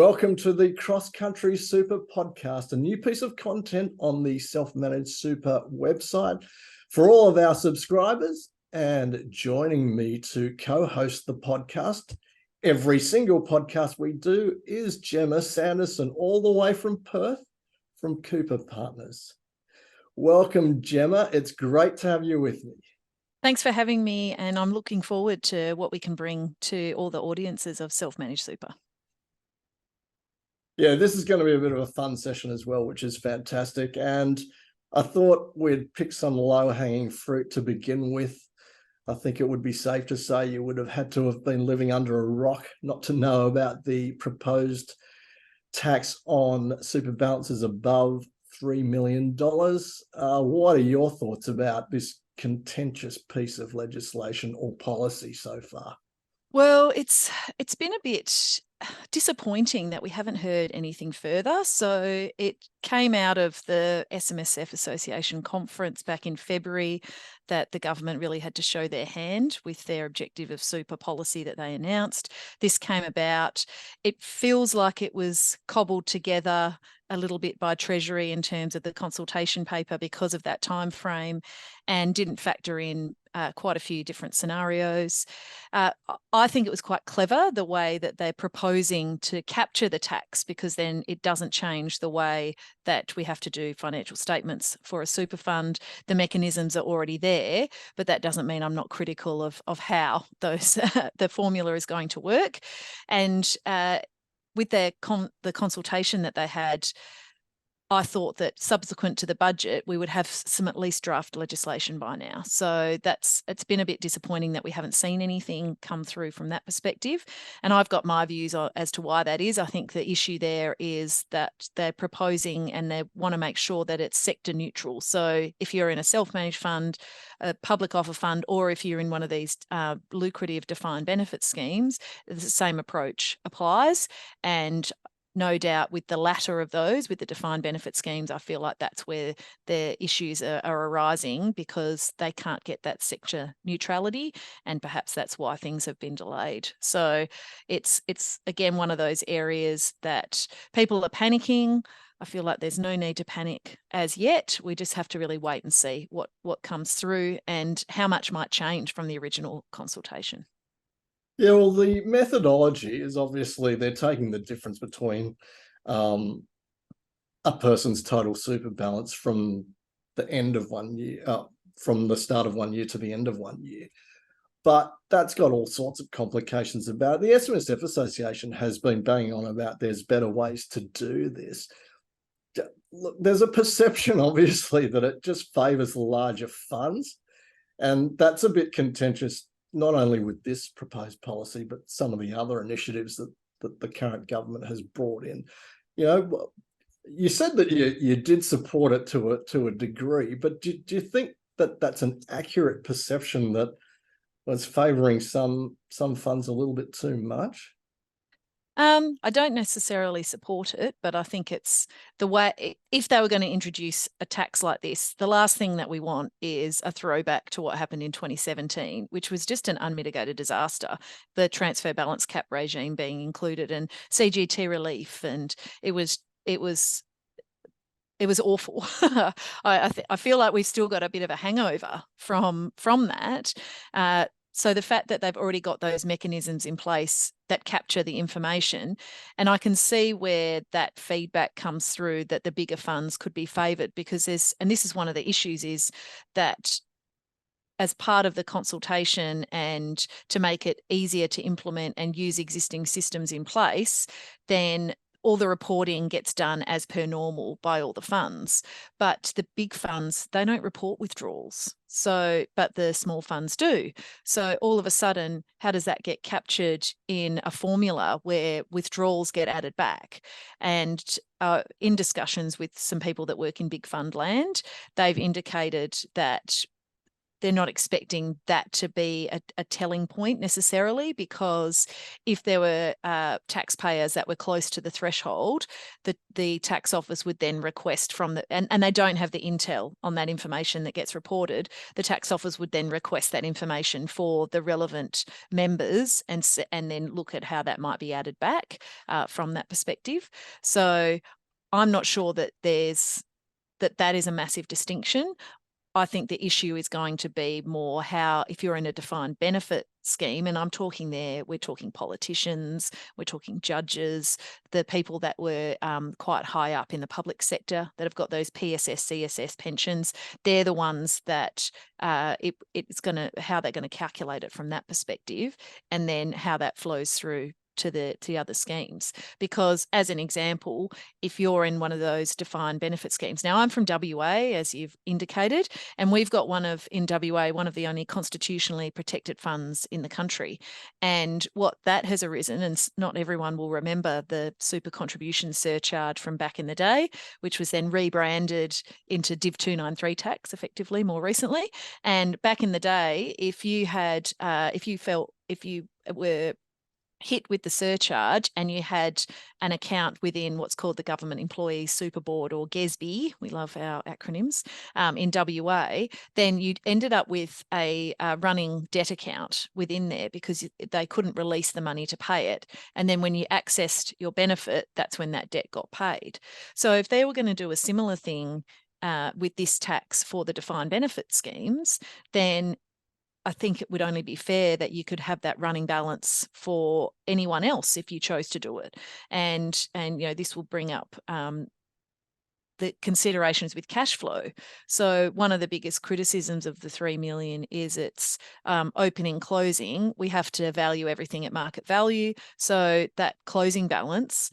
Welcome to the Cross Country Super Podcast, a new piece of content on the Self-Managed Super website for all of our subscribers. And joining me to co-host the podcast, every single podcast we do, is Jemma Sanderson, all the way from Perth, from Cooper Partners. Welcome, Jemma. It's great to have you with me. Thanks for having me, and I'm looking forward to what we can bring to all the audiences of Self-Managed Super. Yeah, this is going to be a bit of a fun session as well, which is fantastic. And I thought we'd pick some low-hanging fruit to begin with. I think it would be safe to say you would have had to have been living under a rock not to know about the proposed tax on super balances above $3 million. What are your thoughts about this contentious piece of legislation or policy so far? Well, it's been a bit disappointing that we haven't heard anything further. So it came out of the SMSF Association conference back in February that the government really had to show their hand with their objective of super policy that they announced. This came about. It feels like it was cobbled together a little bit by Treasury in terms of the consultation paper because of that time frame, and didn't factor in quite a few different scenarios. I think it was quite clever the way that they're proposing to capture the tax, because then it doesn't change the way that we have to do financial statements for a super fund. The mechanisms are already there, but that doesn't mean I'm not critical of how those the formula is going to work. And with the consultation that they had, I thought that subsequent to the budget, we would have some at least draft legislation by now. So it's been a bit disappointing that we haven't seen anything come through from that perspective. And I've got my views as to why that is. I think the issue there is that they're proposing and they want to make sure that it's sector neutral. So if you're in a self-managed fund, a public offer fund, or if you're in one of these lucrative defined benefit schemes, the same approach applies. And no doubt with the latter of those, with the defined benefit schemes, I feel like that's where the issues are arising, because they can't get that sector neutrality, and perhaps that's why things have been delayed. So it's again one of those areas that people are panicking. I feel like there's no need to panic as yet. We just have to really wait and see what comes through and how much might change from the original consultation. Yeah, well, the methodology is obviously they're taking the difference between a person's total super balance from the end of 1 year, from the start of 1 year to the end of 1 year. But that's got all sorts of complications about it. The SMSF Association has been banging on about there's better ways to do this. Look, there's a perception, obviously, that it just favors the larger funds. And that's a bit contentious, not only with this proposed policy, but some of the other initiatives that the current government has brought in. You know, you said that you did support it to a degree, but do you think that that's an accurate perception that was favouring some funds a little bit too much? I don't necessarily support it, but I think it's the way, if they were going to introduce a tax like this, the last thing that we want is a throwback to what happened in 2017, which was just an unmitigated disaster. The transfer balance cap regime being included and CGT relief, and it was awful. I feel like we've still got a bit of a hangover from that. So the fact that they've already got those mechanisms in place that capture the information, and I can see where that feedback comes through that the bigger funds could be favoured, because and this is one of the issues, is that as part of the consultation and to make it easier to implement and use existing systems in place, then all the reporting gets done as per normal by all the funds. But the big funds, they don't report withdrawals. But the small funds do. So all of a sudden, how does that get captured in a formula where withdrawals get added back? And in discussions with some people that work in big fund land, they've indicated that they're not expecting that to be a telling point necessarily, because if there were taxpayers that were close to the threshold, the tax office would then request from and they don't have the intel on that information that gets reported. The tax office would then request that information for the relevant members and then look at how that might be added back from that perspective. So I'm not sure that that is a massive distinction. I think the issue is going to be more how, if you're in a defined benefit scheme, and we're talking politicians, we're talking judges, the people that were quite high up in the public sector that have got those PSS, CSS pensions, they're the ones that it's going to, how they're going to calculate it from that perspective, and then how that flows through to the other schemes. Because as an example, if you're in one of those defined benefit schemes, now I'm from WA, as you've indicated, and we've got one of the only constitutionally protected funds in the country. And what that has arisen, and not everyone will remember the super contribution surcharge from back in the day, which was then rebranded into Div 293 tax effectively more recently. And back in the day, if you were hit with the surcharge and you had an account within what's called the Government Employee Super Board, or GESB, we love our acronyms, in WA, then you ended up with a running debt account within there because they couldn't release the money to pay it. And then when you accessed your benefit, that's when that debt got paid. So if they were going to do a similar thing with this tax for the defined benefit schemes, then I think it would only be fair that you could have that running balance for anyone else if you chose to do it. And this will bring up the considerations with cash flow. So one of the biggest criticisms of the 3 million is its opening closing. We have to value everything at market value. So that closing balance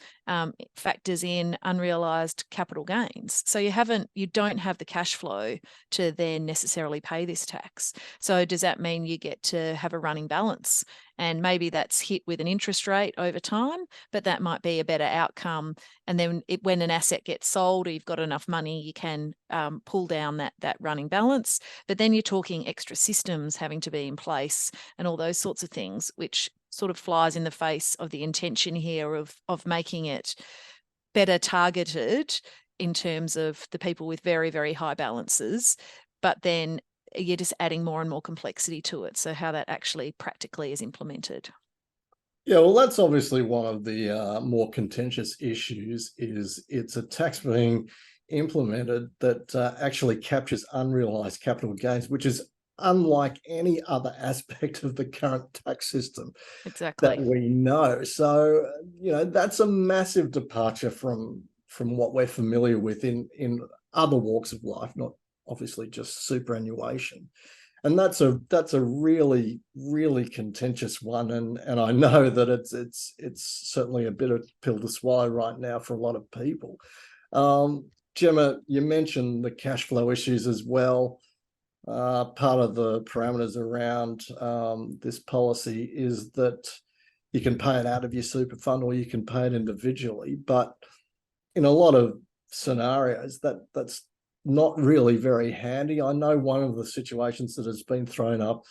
factors in unrealized capital gains. So you don't have the cash flow to then necessarily pay this tax. So does that mean you get to have a running balance? And maybe that's hit with an interest rate over time, but that might be a better outcome. And then when an asset gets sold or you've got enough money, you can pull down that running balance. But then you're talking extra systems having to be in place and all those sorts of things, which sort of flies in the face of the intention here of making it better targeted in terms of the people with very, very high balances. But then you're just adding more and more complexity to it. So how that actually practically is implemented. Yeah, well, that's obviously one of the more contentious issues. Is it's a tax being implemented that actually captures unrealized capital gains, which is unlike any other aspect of the current tax system that Exactly. we know. So, that's a massive departure from what we're familiar with in other walks of life, not obviously just superannuation. And that's a really, really contentious one. And I know that it's certainly a bitter pill to swallow right now for a lot of people. Jemma, you mentioned the cash flow issues as well. Part of the parameters around this policy is that you can pay it out of your super fund or you can pay it individually. But in a lot of scenarios, that's not really very handy. I know one of the situations that has been thrown up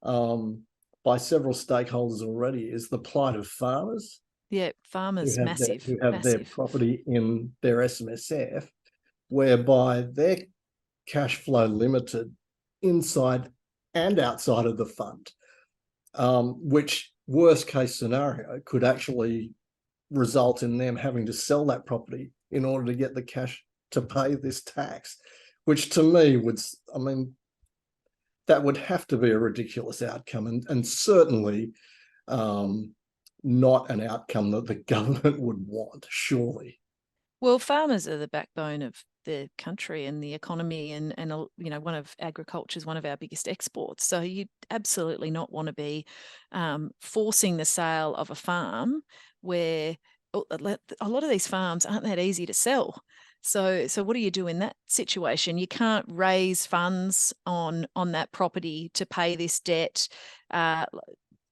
by several stakeholders already is the plight of farmers. Yeah, farmers, who massive, have their massive. property in their SMSF, whereby their cash flow limited inside and outside of the fund, which worst case scenario could actually result in them having to sell that property in order to get the cash to pay this tax, which to me that would have to be a ridiculous outcome, and certainly not an outcome that the government would want, surely. Well, farmers are the backbone of the country and the economy, and agriculture is one of our biggest exports. So you absolutely not want to be forcing the sale of a farm where a lot of these farms aren't that easy to sell. So what do you do in that situation? You can't raise funds on that property to pay this debt.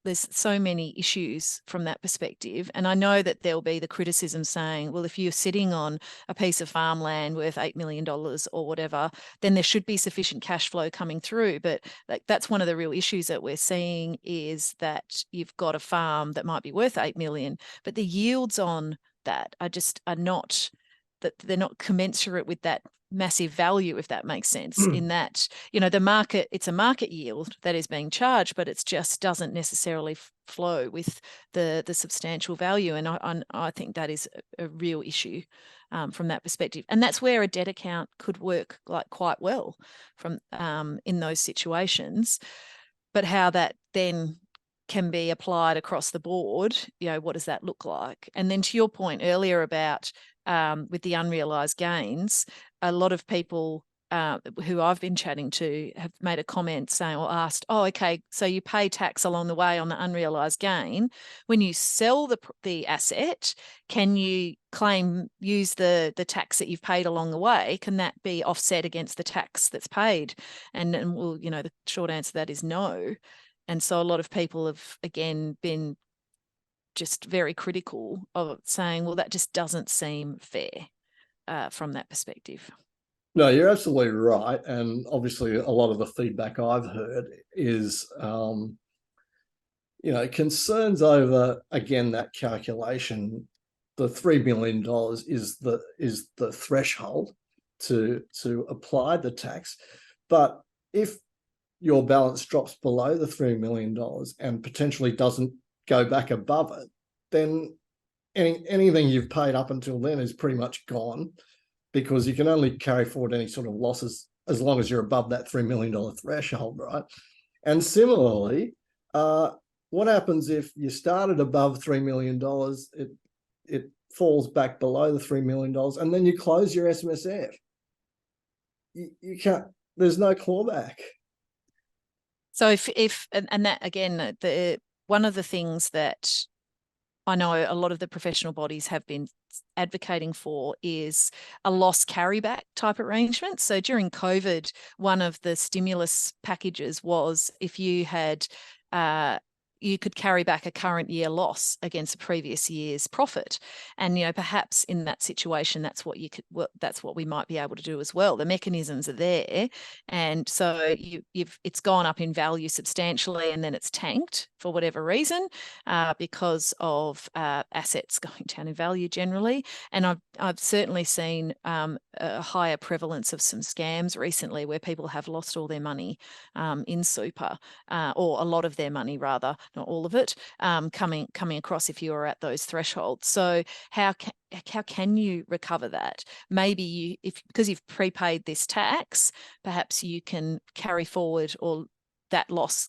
there's so many issues from that perspective. And I know that there'll be the criticism saying, well, if you're sitting on a piece of farmland worth $8 million or whatever, then there should be sufficient cash flow coming through. But like, that's one of the real issues that we're seeing, is that you've got a farm that might be worth 8 million, but the yields on that are not, that they're not commensurate with that massive value, if that makes sense. In that, the market, it's a market yield that is being charged, but it just doesn't necessarily flow with the substantial value. And I think that is a real issue from that perspective. And that's where a debt account could work like quite well from in those situations. But how that then can be applied across the board, what does that look like? And then to your point earlier about with the unrealized gains, a lot of people who I've been chatting to have made a comment saying, or asked, oh, okay, so you pay tax along the way on the unrealized gain. When you sell the asset, can you use the tax that you've paid along the way? Can that be offset against the tax that's paid? And well, the short answer to that is no. And so a lot of people have, again, been just very critical of saying, well, that just doesn't seem fair from that perspective. No, you're absolutely right. And obviously a lot of the feedback I've heard is, concerns over, again, that calculation. The $3 million is the threshold to apply the tax. But if your balance drops below the $3 million and potentially doesn't go back above it, then anything you've paid up until then is pretty much gone, because you can only carry forward any sort of losses as long as you're above that $3 million threshold, right? And similarly, what happens if you started above $3 million, it falls back below the $3 million, and then you close your SMSF? You can't, there's no clawback. So if that, again, one of the things that I know a lot of the professional bodies have been advocating for is a loss carryback type arrangement. So during COVID, one of the stimulus packages was if you had you could carry back a current year loss against a previous year's profit. And, perhaps in that situation, that's what we might be able to do as well. The mechanisms are there. And so it's gone up in value substantially, and then it's tanked for whatever reason because of assets going down in value generally. And I've certainly seen a higher prevalence of some scams recently where people have lost all their money in super, or a lot of their money rather, not all of it, coming across if you are at those thresholds. So how can you recover that? Maybe because you've prepaid this tax, perhaps you can carry forward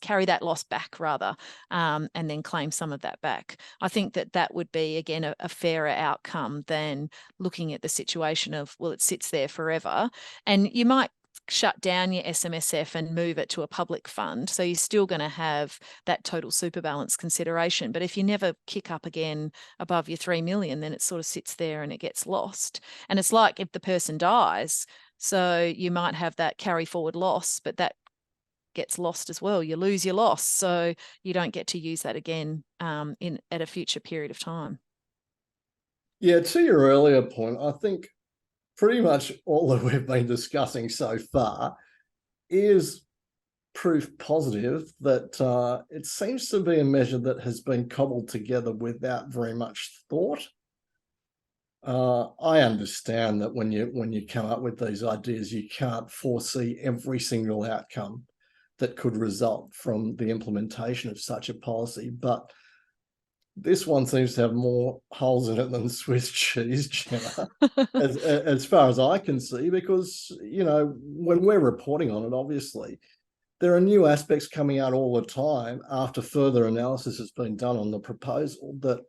carry that loss back rather, and then claim some of that back. I think that would be, again, a fairer outcome than looking at the situation of, well, it sits there forever. And you might shut down your SMSF and move it to a public fund. So you're still going to have that total super balance consideration. But if you never kick up again above your 3 million, then it sort of sits there and it gets lost. And it's like if the person dies, so you might have that carry forward loss, but that gets lost as well. You lose your loss. So you don't get to use that again at a future period of time. Yeah, to your earlier point, I think pretty much all that we've been discussing so far is proof positive that it seems to be a measure that has been cobbled together without very much thought. I understand that when you come up with these ideas, you can't foresee every single outcome that could result from the implementation of such a policy, but this one seems to have more holes in it than Swiss cheese, Jemma, as far as I can see, because, when we're reporting on it, obviously, there are new aspects coming out all the time after further analysis has been done on the proposal that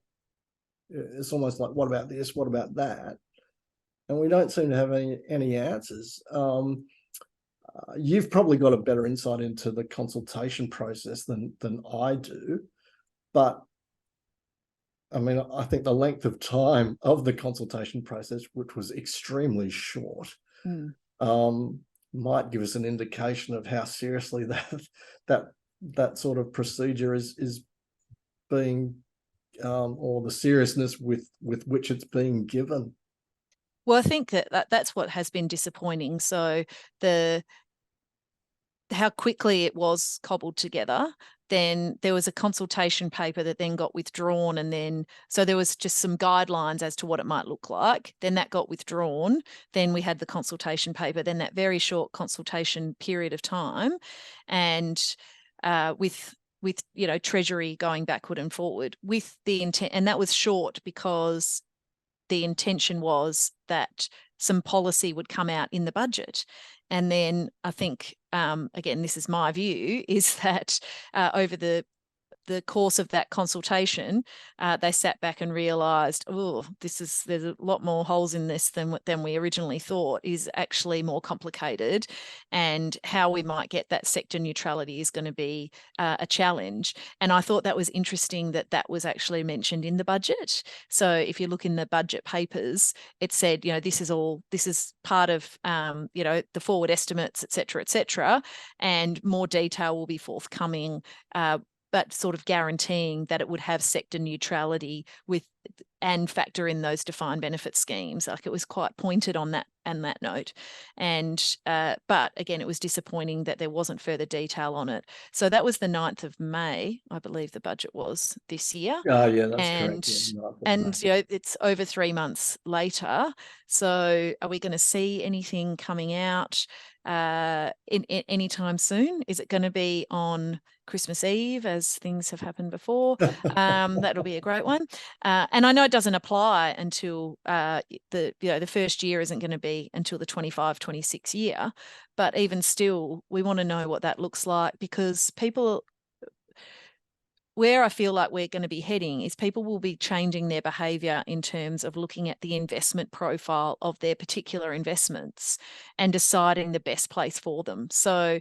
it's almost like, what about this? What about that? And we don't seem to have any answers. You've probably got a better insight into the consultation process than I do, but I mean, I think the length of time of the consultation process, which was extremely short, might give us an indication of how seriously that sort of procedure is being or the seriousness with which it's being given. Well, I think that's what has been disappointing. So how quickly it was cobbled together. Then there was a consultation paper that then got withdrawn, and then so there was just some guidelines as to what it might look like. Then that got withdrawn. Then we had the consultation paper. Then that very short consultation period of time, and with Treasury going backward and forward with the intent, and that was short because the intention was that some policy would come out in the budget. And then I think, again, this is my view, is that over the course of that consultation, they sat back and realised, oh, there's a lot more holes in this than we originally thought, is actually more complicated, and how we might get that sector neutrality is going to be a challenge. And I thought that was interesting that was actually mentioned in the budget. So if you look in the budget papers, it said, this is part of, the forward estimates, et cetera, and more detail will be forthcoming, but sort of guaranteeing that it would have sector neutrality and factor in those defined benefit schemes. Like, it was quite pointed on that note. And but again, it was disappointing that there wasn't further detail on it. So that was the 9th of May, I believe the budget was this year. Yeah, that's and correct. Yeah, and it's over 3 months later. So are we going to see anything coming out in anytime soon? Is it going to be on Christmas Eve, as things have happened before? That'll be a great one. And I know it doesn't apply until the first year isn't going to be until the 25-26 year, but even still, we want to know what that looks like, because where I feel like we're going to be heading is people will be changing their behaviour in terms of looking at the investment profile of their particular investments and deciding the best place for them. So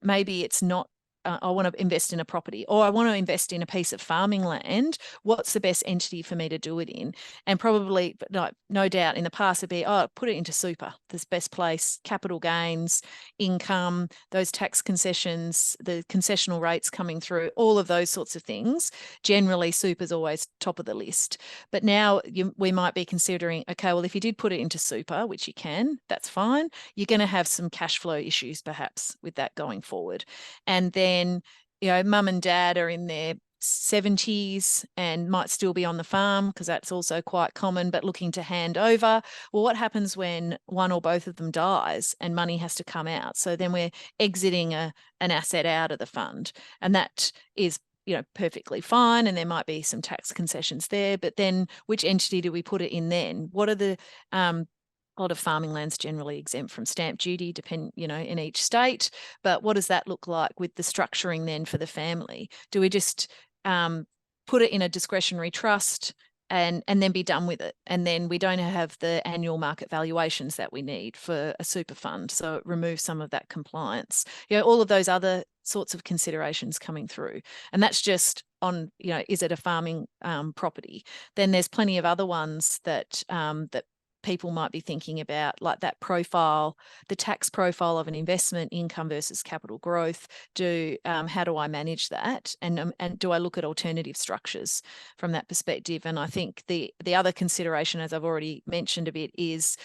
maybe it's not, I want to invest in a property, or I want to invest in a piece of farming land. What's the best entity for me to do it in? And probably, no doubt, in the past, it'd be, put it into super, this best place, capital gains, income, those tax concessions, the concessional rates coming through, all of those sorts of things. Generally, super's always top of the list. But now we might be considering, okay, well, if you did put it into super, which you can, that's fine, you're going to have some cash flow issues perhaps with that going forward. And then, mum and dad are in their 70s and might still be on the farm, because that's also quite common, but looking to hand over. Well, what happens when one or both of them dies and money has to come out? So then we're exiting an asset out of the fund, and that is perfectly fine, and there might be some tax concessions there, but then which entity do we put it in then? What are the a lot of farming land's generally exempt from stamp duty, in each state. But what does that look like with the structuring then for the family? Do we just put it in a discretionary trust and then be done with it? And then we don't have the annual market valuations that we need for a super fund. So it removes some of that compliance. All of those other sorts of considerations coming through. And that's just on, is it a farming property? Then there's plenty of other ones that people might be thinking about, like that profile, the tax profile of an investment, income versus capital growth. How do I manage that? And do I look at alternative structures from that perspective? And I think the other consideration, as I've already mentioned a bit, is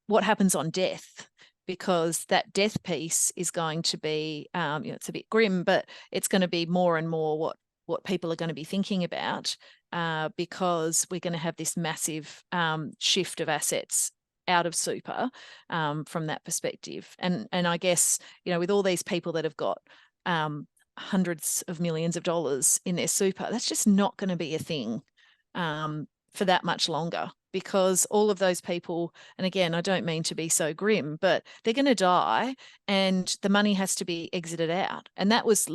what happens on death, because that death piece is going to be, it's a bit grim, but it's going to be more and more what people are going to be thinking about, because we're going to have this massive shift of assets out of super from that perspective. And I guess, with all these people that have got hundreds of millions of dollars in their super, that's just not going to be a thing for that much longer, because all of those people, and again, I don't mean to be so grim, but they're going to die, and the money has to be exited out. And that was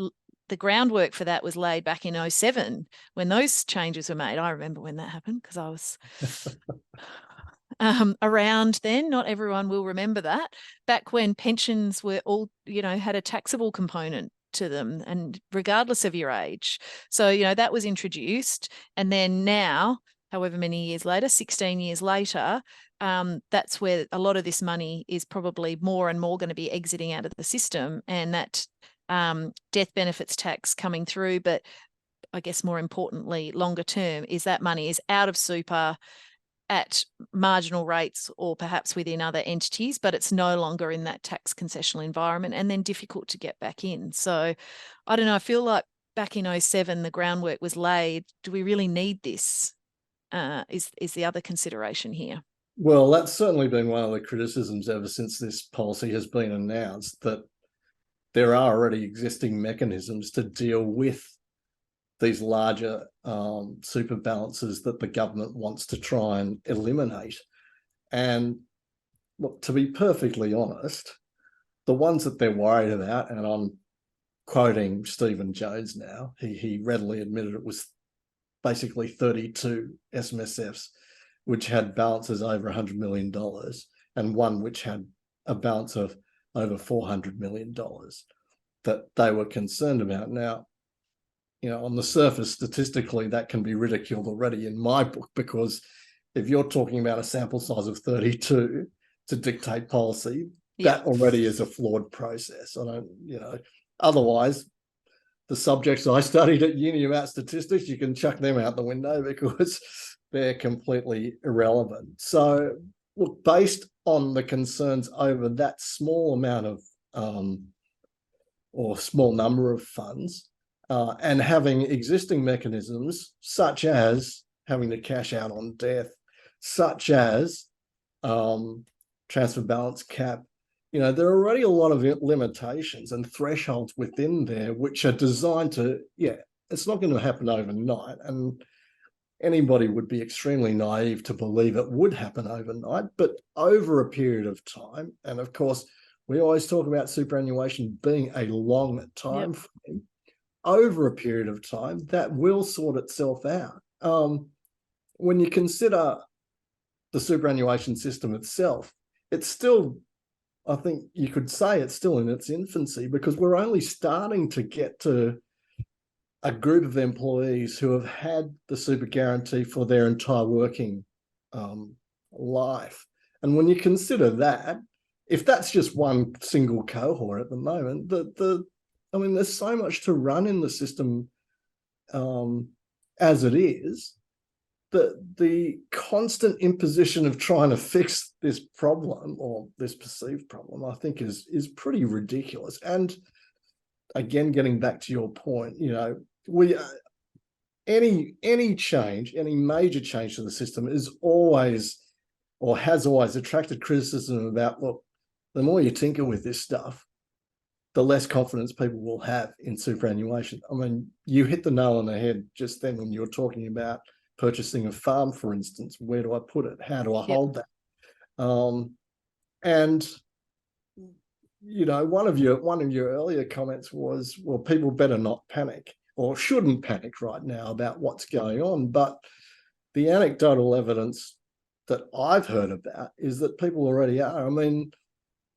the groundwork for that was laid back in 2007 when those changes were made. I remember when that happened, because I was around then. Not everyone will remember that. Back when pensions were all, had a taxable component to them, and regardless of your age. So, that was introduced. And then now, however many years later, 16 years later, that's where a lot of this money is probably more and more going to be exiting out of the system, and that death benefits tax coming through. But I guess more importantly, longer term, is that money is out of super at marginal rates or perhaps within other entities, but it's no longer in that tax concessional environment and then difficult to get back in. So I don't know, I feel like back in 07, the groundwork was laid. Do we really need this? Is the other consideration here. Well, that's certainly been one of the criticisms ever since this policy has been announced, that there are already existing mechanisms to deal with these larger super balances that the government wants to try and eliminate. And look, to be perfectly honest, the ones that they're worried about, and I'm quoting Stephen Jones now, he readily admitted it was basically 32 SMSFs which had balances over $100 million and one which had a balance of over $400 million that they were concerned about. Now, on the surface, statistically, that can be ridiculed already in my book, because if you're talking about a sample size of 32 to dictate policy, that already is a flawed process. I don't, otherwise, the subjects I studied at uni about statistics, you can chuck them out the window because they're completely irrelevant. So, look, based on the concerns over that small amount of or small number of funds, and having existing mechanisms such as having to cash out on death, such as transfer balance cap, there are already a lot of limitations and thresholds within there which are designed to, it's not going to happen overnight. And anybody would be extremely naive to believe it would happen overnight, but over a period of time. And of course, we always talk about superannuation being a long time frame. Over a period of time, that will sort itself out. When you consider the superannuation system itself, it's still, I think you could say it's still in its infancy, because we're only starting to get to a group of employees who have had the super guarantee for their entire working life. And when you consider that, if that's just one single cohort at the moment, there's so much to run in the system as it is, that the constant imposition of trying to fix this problem, or this perceived problem, I think is pretty ridiculous. And again, getting back to your point, any change, any major change to the system is always, or has always, attracted criticism about, look, the more you tinker with this stuff, the less confidence people will have in superannuation. I mean, you hit the nail on the head just then when you were talking about purchasing a farm, for instance. Where do I put it? How do I hold that? And one of your earlier comments was, well, people better not panic, or shouldn't panic right now about what's going on. But the anecdotal evidence that I've heard about is that people already are. I mean,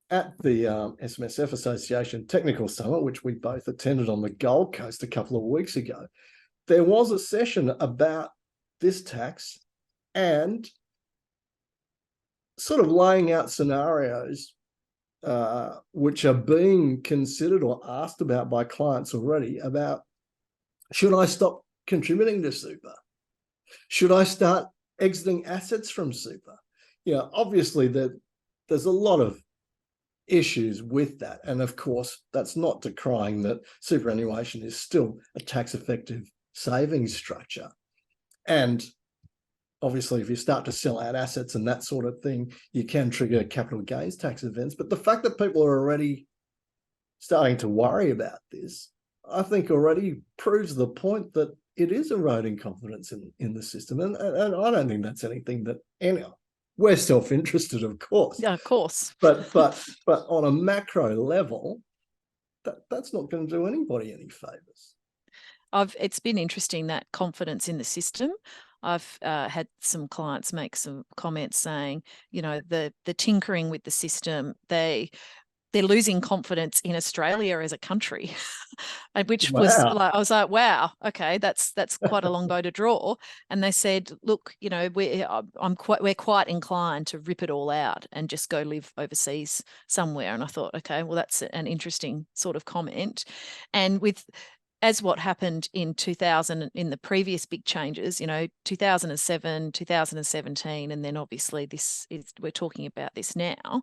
at the SMSF Association Technical Summit, which we both attended on the Gold Coast a couple of weeks ago, there was a session about this tax and sort of laying out scenarios which are being considered or asked about by clients already, about, should I stop contributing to super? Should I start exiting assets from super? Obviously there's a lot of issues with that. And of course, that's not decrying that superannuation is still a tax-effective savings structure. And obviously, if you start to sell out assets and that sort of thing, you can trigger capital gains tax events. But the fact that people are already starting to worry about this, I think already proves the point that it is eroding confidence in the system. And I don't think that's anything that we're self-interested, of course. Yeah, of course. But on a macro level, that's not going to do anybody any favors. It's been interesting, that confidence in the system. I've had some clients make some comments saying, the tinkering with the system, they're losing confidence in Australia as a country, which was like, I was like, wow, okay, that's quite a long bow to draw. And they said, look, we're quite inclined to rip it all out and just go live overseas somewhere. And I thought, okay, well, that's an interesting sort of comment. And with as what happened in 2000, in the previous big changes, 2007, 2017, and then obviously we're talking about this now.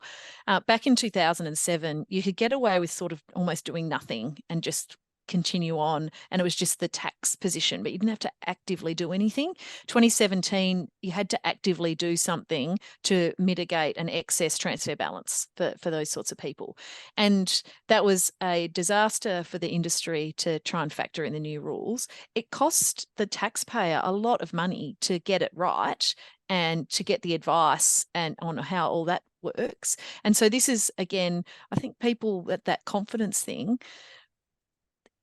Back in 2007, you could get away with sort of almost doing nothing and just continue on, and it was just the tax position, but you didn't have to actively do anything. 2017, you had to actively do something to mitigate an excess transfer balance for those sorts of people. And that was a disaster for the industry to try and factor in the new rules. It cost the taxpayer a lot of money to get it right and to get the advice and on how all that works. And so this is, again, I think people that confidence thing,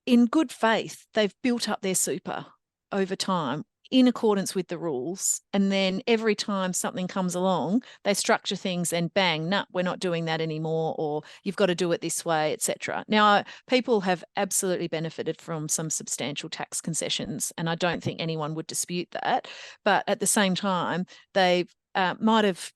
in good faith, they've built up their super over time in accordance with the rules. And then every time something comes along, they structure things and bang, nah, we're not doing that anymore, or you've got to do it this way, etc. Now, people have absolutely benefited from some substantial tax concessions, and I don't think anyone would dispute that. But at the same time, they might have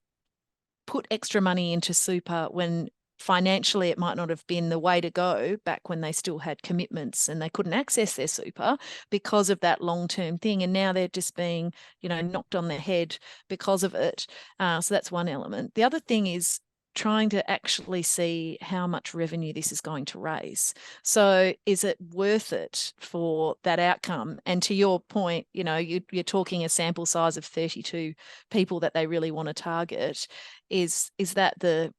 put extra money into super when financially it might not have been the way to go back when they still had commitments and they couldn't access their super because of that long-term thing. And now they're just being, knocked on their head because of it. So that's one element. The other thing is trying to actually see how much revenue this is going to raise. So is it worth it for that outcome? And to your point, you're talking a sample size of 32 people that they really want to target. Is that the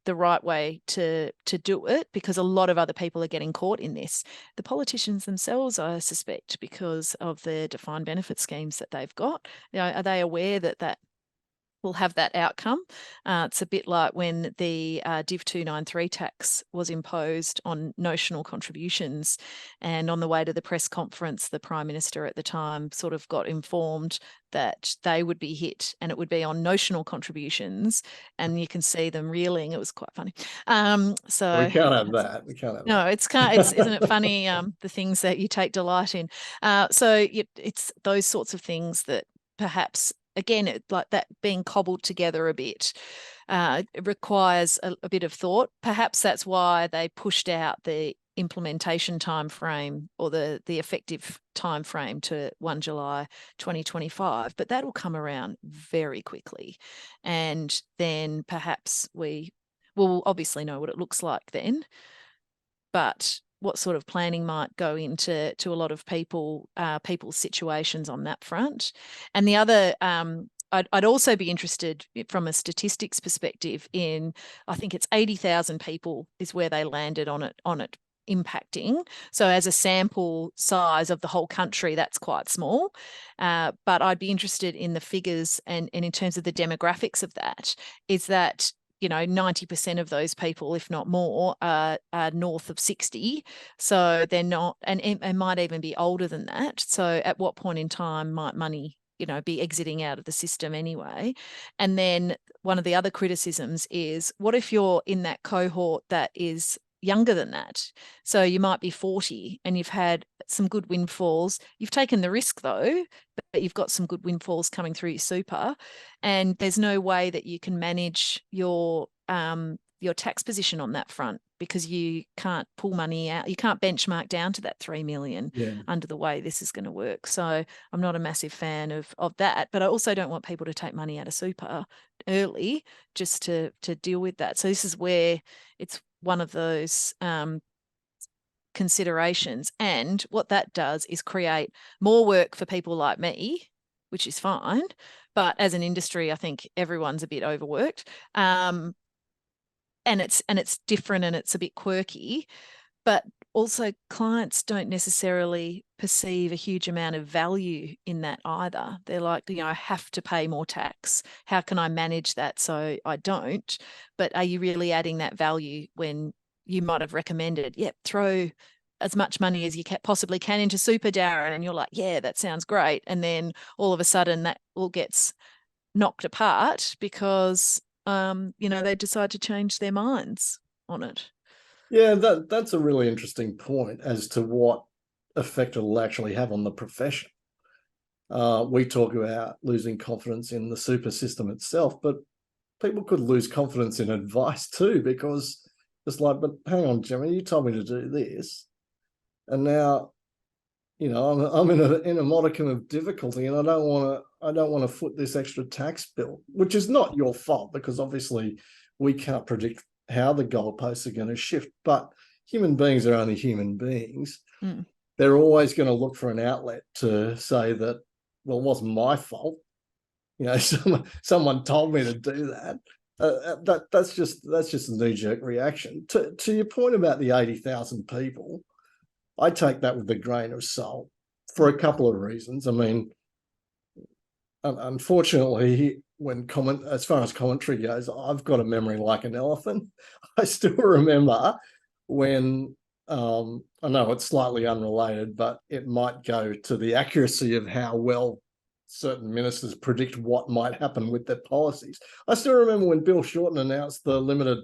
right way to do it? Because a lot of other people are getting caught in this. The politicians themselves, I suspect, because of the defined benefit schemes that they've got. Are they aware that will have that outcome? It's a bit like when the Div 293 tax was imposed on notional contributions, and on the way to the press conference, the Prime Minister at the time sort of got informed that they would be hit and it would be on notional contributions, and you can see them reeling. It was quite funny. So we can't have that. We can't have no, that. isn't it funny, the things that you take delight in? So it's those sorts of things that perhaps, again, like that being cobbled together a bit, it requires a bit of thought. Perhaps that's why they pushed out the implementation time frame, or the effective time frame, to 1 July 2025. But that'll come around very quickly. And then perhaps we will obviously know what it looks like then. But what sort of planning might go into a lot of people's situations on that front. And the other, I'd also be interested from a statistics perspective in, I think it's 80,000 people is where they landed on it impacting. So as a sample size of the whole country, that's quite small. But I'd be interested in the figures and in terms of the demographics of that. Is that 90% of those people, if not more, are north of 60. So they're not, and might even be older than that. So at what point in time might money, be exiting out of the system anyway? And then one of the other criticisms is, what if you're in that cohort that is younger than that? So you might be 40 and you've had some good windfalls. You've taken the risk though, but you've got some good windfalls coming through your super, and there's no way that you can manage your tax position on that front, because you can't pull money out. You can't benchmark down to that 3 million under the way this is going to work. So I'm not a massive fan of that, but I also don't want people to take money out of super early just to deal with that. So this is where it's one of those considerations. And what that does is create more work for people like me, which is fine. But as an industry, I think everyone's a bit overworked. And it's different and it's a bit quirky. But also clients don't necessarily perceive a huge amount of value in that either. They're like, I have to pay more tax. How can I manage that so I don't? But are you really adding that value when you might have recommended, throw as much money as you possibly can into super, Darin? And you're like, yeah, that sounds great. And then all of a sudden that all gets knocked apart because, they decide to change their minds on it. Yeah, that's a really interesting point as to what effect it'll actually have on the profession. We talk about losing confidence in the super system itself, but people could lose confidence in advice too, because it's like, but hang on, Jemma, you told me to do this, and now I'm in a modicum of difficulty, and I don't want to foot this extra tax bill, which is not your fault because obviously we can't predict how the goalposts are going to shift. But human beings are only human beings. Mm. They're always going to look for an outlet to say that, well, it wasn't my fault. Someone told me to do that. That's just a knee-jerk reaction. To your point about the 80,000 people, I take that with a grain of salt for a couple of reasons. I mean, unfortunately, as far as commentary goes, I've got a memory like an elephant. I still remember when I know it's slightly unrelated, but it might go to the accuracy of how well certain ministers predict what might happen with their policies. I still remember when Bill Shorten announced the limited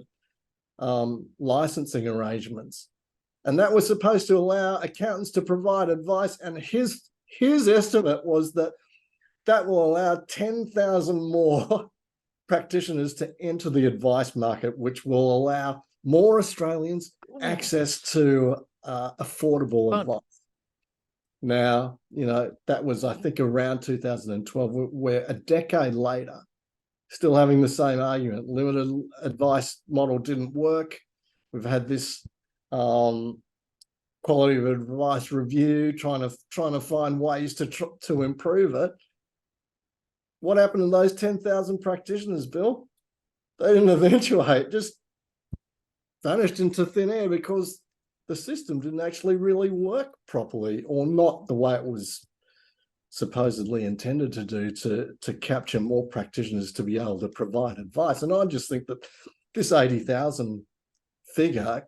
licensing arrangements, and that was supposed to allow accountants to provide advice. And his estimate was that will allow 10,000 more practitioners to enter the advice market, which will allow more Australians access to affordable advice. Now, that was, I think, around 2012. We're a decade later, still having the same argument. Limited advice model didn't work. We've had this quality of advice review, trying to find ways to improve it. What happened to those 10,000 practitioners, Bill? They didn't eventuate, just vanished into thin air because the system didn't actually really work properly, or not the way it was supposedly intended to do, to capture more practitioners to be able to provide advice. And I just think that this 80,000 figure,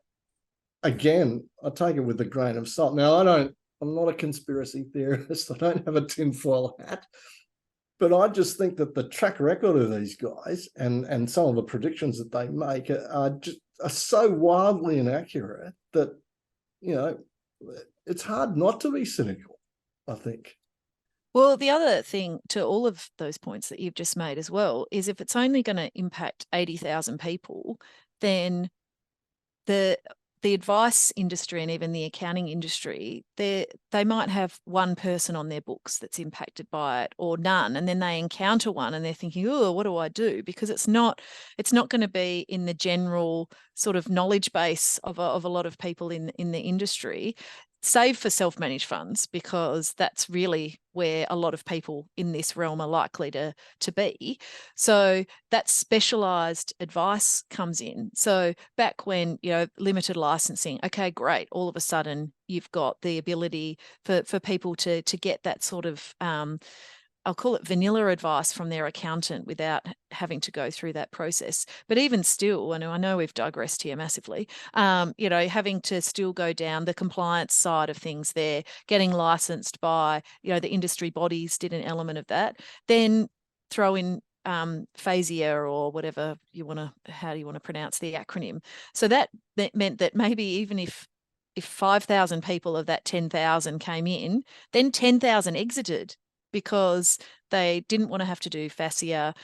again, I take it with a grain of salt. Now, I'm not a conspiracy theorist. I don't have a tinfoil hat. But I just think that the track record of these guys and some of the predictions that they make are so wildly inaccurate that, it's hard not to be cynical, I think. Well, the other thing to all of those points that you've just made as well is if it's only going to impact 80,000 people, then the advice industry and even the accounting industry, they might have one person on their books that's impacted by it, or none, and then they encounter one and they're thinking, oh, what do I do? Because it's not going to be in the general sort of knowledge base of a lot of people in the industry, save for self-managed funds, because that's really where a lot of people in this realm are likely to be. So that specialized advice comes in. So back when, limited licensing, okay, great. All of a sudden you've got the ability for people to get that sort of I'll call it vanilla advice from their accountant without having to go through that process. But even still, and I know we've digressed here massively, having to still go down the compliance side of things there, getting licensed by, the industry bodies did an element of that. Then throw in FASIA or whatever how do you want to pronounce the acronym. So that meant that maybe even if 5,000 people of that 10,000 came in, then 10,000 exited, because they didn't want to have to do FASIA.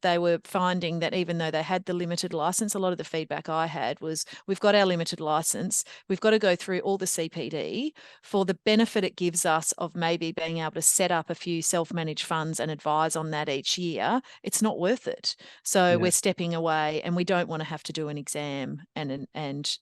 They were finding that even though they had the limited license, a lot of the feedback I had was, we've got our limited license, we've got to go through all the CPD for the benefit it gives us of maybe being able to set up a few self-managed funds and advise on that each year. It's not worth it. So we're stepping away, and we don't want to have to do an exam and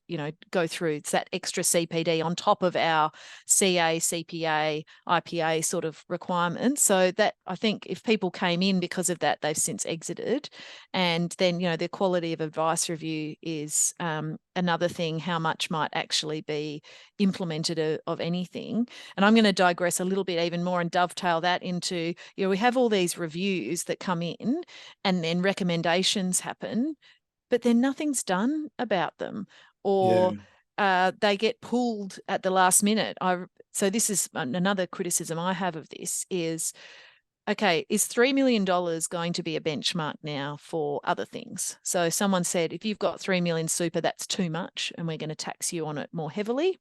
go through that extra CPD on top of our CA, CPA, IPA sort of requirements. So that, I think, if people came in because of that, they've since exited. And then, the quality of advice review is another thing, how much might actually be implemented of anything. And I'm going to digress a little bit even more and dovetail that into, we have all these reviews that come in and then recommendations happen, but then nothing's done about them, or they get pulled at the last minute. So this is another criticism I have of this is, okay, is $3 million going to be a benchmark now for other things? So someone said, if you've got 3 million super, that's too much, and we're going to tax you on it more heavily.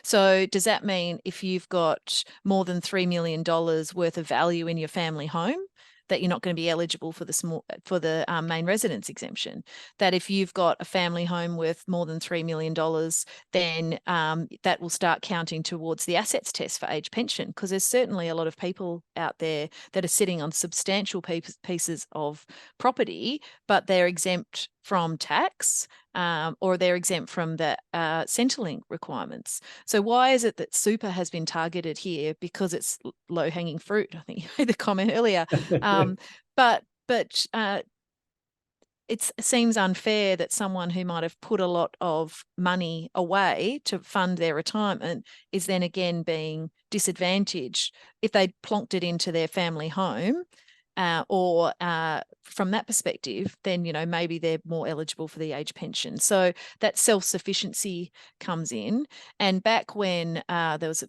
So does that mean if you've got more than $3 million worth of value in your family home, that you're not going to be eligible for the main residence exemption. That if you've got a family home worth more than $3 million, then that will start counting towards the assets test for age pension, because there's certainly a lot of people out there that are sitting on substantial pieces of property, but they're exempt from tax, or they're exempt from the Centrelink requirements. So why is it that super has been targeted here? Because it's low-hanging fruit. I think you made the comment earlier. But it seems unfair that someone who might have put a lot of money away to fund their retirement is then again being disadvantaged if they plonked it into their family home. Or from that perspective, then, maybe they're more eligible for the age pension. So that self-sufficiency comes in. And back when there was,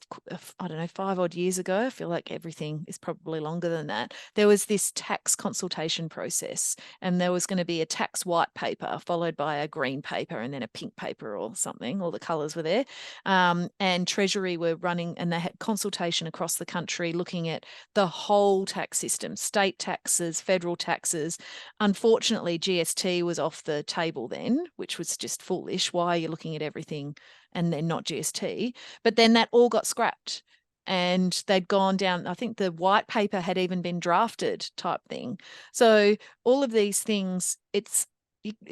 I don't know, 5 odd years ago, I feel like everything is probably longer than that, there was this tax consultation process, and there was going to be a tax white paper followed by a green paper and then a pink paper or something. All the colours were there. And Treasury were running, and they had consultation across the country looking at the whole tax system, state taxes, federal taxes. Unfortunately, GST was off the table then, which was just foolish. Why are you looking at everything and then not GST? But then that all got scrapped, and they'd gone down, I think the white paper had even been drafted type thing. So all of these things, it's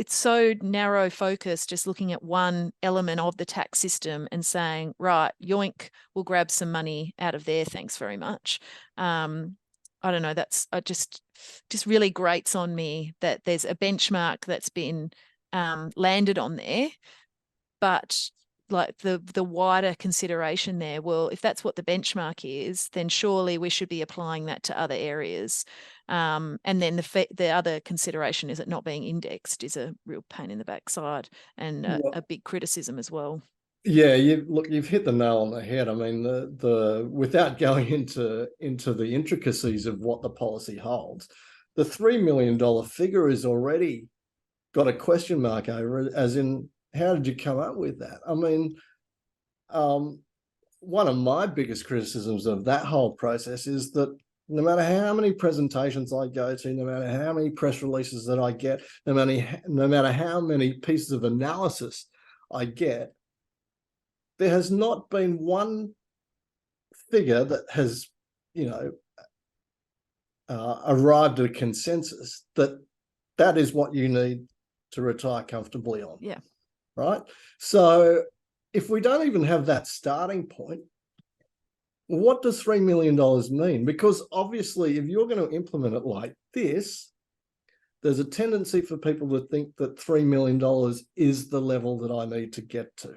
so narrow focused, just looking at one element of the tax system and saying, right, yoink, we'll grab some money out of there, thanks very much. I don't know, that's just really grates on me that there's a benchmark that's been landed on there, but like the wider consideration there, well, if that's what the benchmark is, then surely we should be applying that to other areas. And then the other consideration is it not being indexed is a real pain in the backside, and a big criticism as well. Yeah, you've hit the nail on the head. I mean, the without going into the intricacies of what the policy holds, the $3 million figure is already got a question mark over it, as in, how did you come up with that? I mean, one of my biggest criticisms of that whole process is that no matter how many presentations I go to, no matter how many press releases that I get, no matter how many pieces of analysis I get, there has not been one figure that has, arrived at a consensus that is what you need to retire comfortably on. Yeah. Right. So if we don't even have that starting point, what does $3 million mean? Because obviously, if you're going to implement it like this, there's a tendency for people to think that $3 million is the level that I need to get to.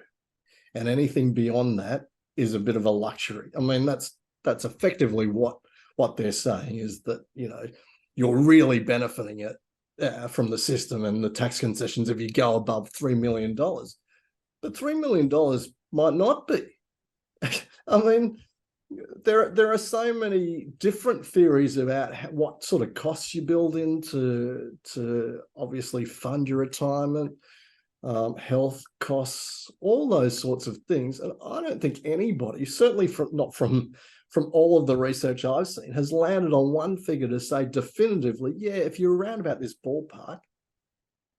And anything beyond that is a bit of a luxury. I mean, that's effectively what they're saying, is that, you're really benefiting it from the system and the tax concessions if you go above $3 million. But $3 million might not be. I mean, there are so many different theories about what sort of costs you build in to obviously fund your retirement. Health costs, all those sorts of things. And I don't think anybody, certainly not from all of the research I've seen, has landed on one figure to say definitively, yeah, if you're around about this ballpark,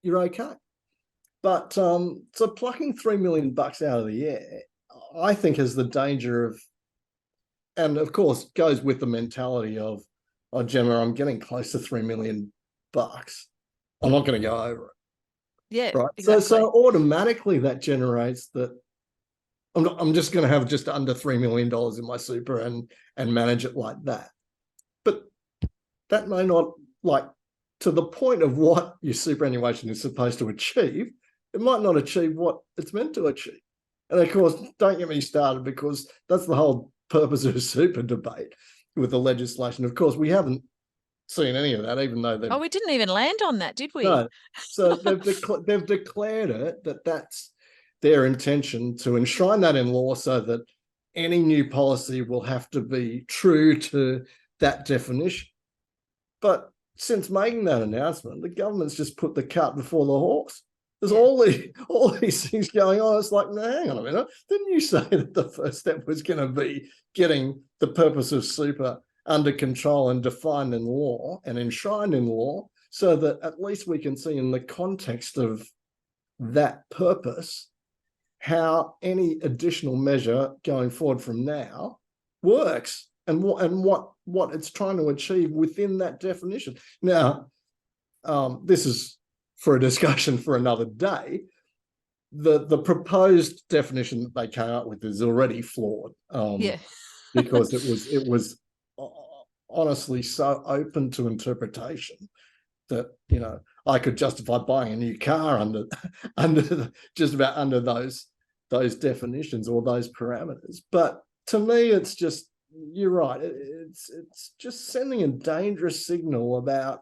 you're okay. But so plucking $3 million out of the air, I think, has the danger of, and of course goes with the mentality of, oh, Jemma, I'm getting close to $3 million. I'm not going to go over it. Yeah, right. Exactly. So automatically that generates that I'm just going to have just under $3 million in my super and manage it like that. But that may not, like, to the point of what your superannuation is supposed to achieve, it might not achieve what it's meant to achieve. And of course, don't get me started, because that's the whole purpose of a super debate with the legislation. Of course, we haven't seen any of that, even though we didn't even land on that, did we? No. So they've declared it that's their intention, to enshrine that in law, so that any new policy will have to be true to that definition. But since making that announcement, the government's just put the cart before the horse. There's all these things going on. It's like, no, hang on a minute. Didn't you say that the first step was going to be getting the purpose of super under control and defined in law and enshrined in law, so that at least we can see in the context of that purpose how any additional measure going forward from now works, and what it's trying to achieve within that definition. Now, this is for a discussion for another day. The proposed definition that they came up with is already flawed, Yeah. because it was honestly so open to interpretation that, you know, I could justify buying a new car under just about under those definitions or those parameters. But to me, it's just, you're right. It's just sending a dangerous signal about,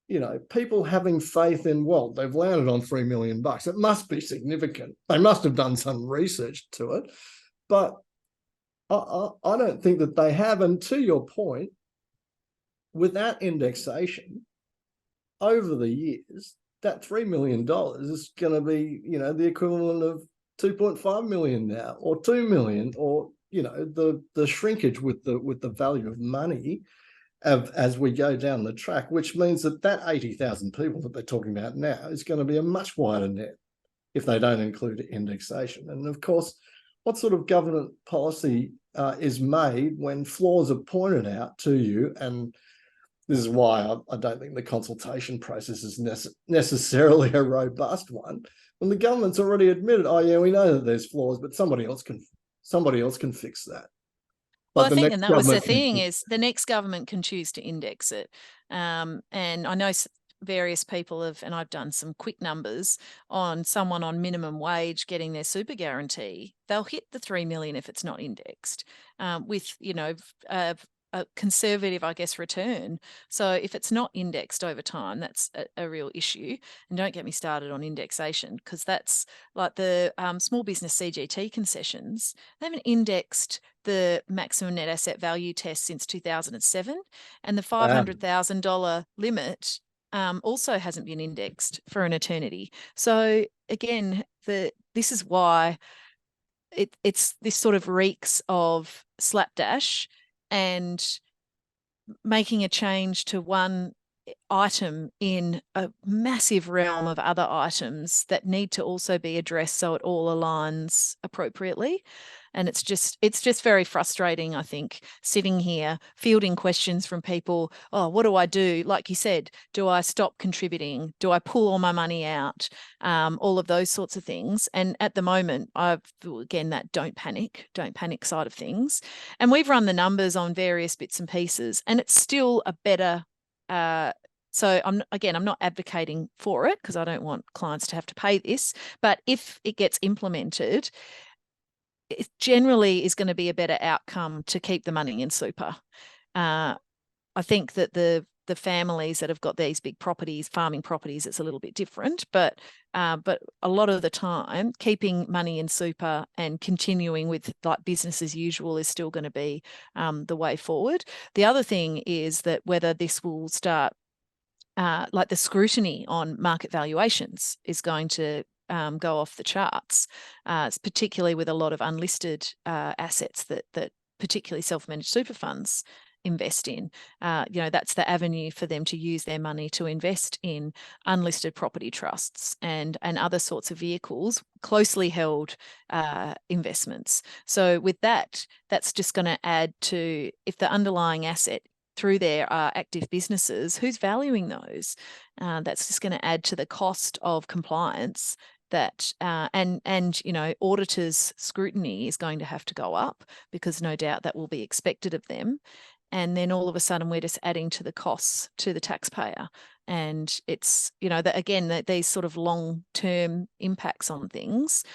you know, people having faith in, well, they've landed on $3 million. It must be significant. They must have done some research to it. But I don't think that they have. And to your point, without indexation, over the years, that $3 million is going to be, you know, the equivalent of 2.5 million now, or 2 million, or, you know, the shrinkage with the value of money as we go down the track, which means that 80,000 people that they're talking about now is going to be a much wider net if they don't include indexation. And of course, what sort of government policy is made when flaws are pointed out to you? And this is why I don't think the consultation process is necessarily a robust one. When the government's already admitted, oh yeah, we know that there's flaws, but somebody else can fix that. Well, I think, and that was the thing, is the next government can choose to index it. And I know various people have, and I've done some quick numbers on someone on minimum wage getting their super guarantee. They'll hit the 3 million if it's not indexed, with, you know, a conservative, I guess, return. So if it's not indexed over time, that's a real issue. And don't get me started on indexation, because that's like the small business CGT concessions. They haven't indexed the maximum net asset value test since 2007, and the $500,000 limit also hasn't been indexed for an eternity. So again, this is why it's this sort of reeks of slapdash and making a change to one item in a massive realm of other items that need to also be addressed so it all aligns appropriately. And it's just very frustrating, I think, sitting here fielding questions from people. Oh, what do I do? Like you said, do I stop contributing? Do I pull all my money out? All of those sorts of things. And at the moment, again, that don't panic side of things. And we've run the numbers on various bits and pieces, and it's still a better so I'm not advocating for it, because I don't want clients to have to pay this, but if it gets implemented, it generally is going to be a better outcome to keep the money in super. I think that the families that have got these big properties, farming properties, it's a little bit different, but a lot of the time, keeping money in super and continuing with like business as usual is still going to be the way forward. The other thing is that whether this will start, like the scrutiny on market valuations is going to go off the charts, particularly with a lot of unlisted assets that particularly self-managed super funds invest in. You know, that's the avenue for them to use their money to invest in unlisted property trusts and other sorts of vehicles, closely held investments. So with that, that's just going to add to, if the underlying asset through there are active businesses, who's valuing those? That's just going to add to the cost of compliance. That and you know, auditors' scrutiny is going to have to go up, because no doubt that will be expected of them. And then all of a sudden, we're just adding to the costs to the taxpayer. And it's, you know, that again, these sort of long-term impacts on things,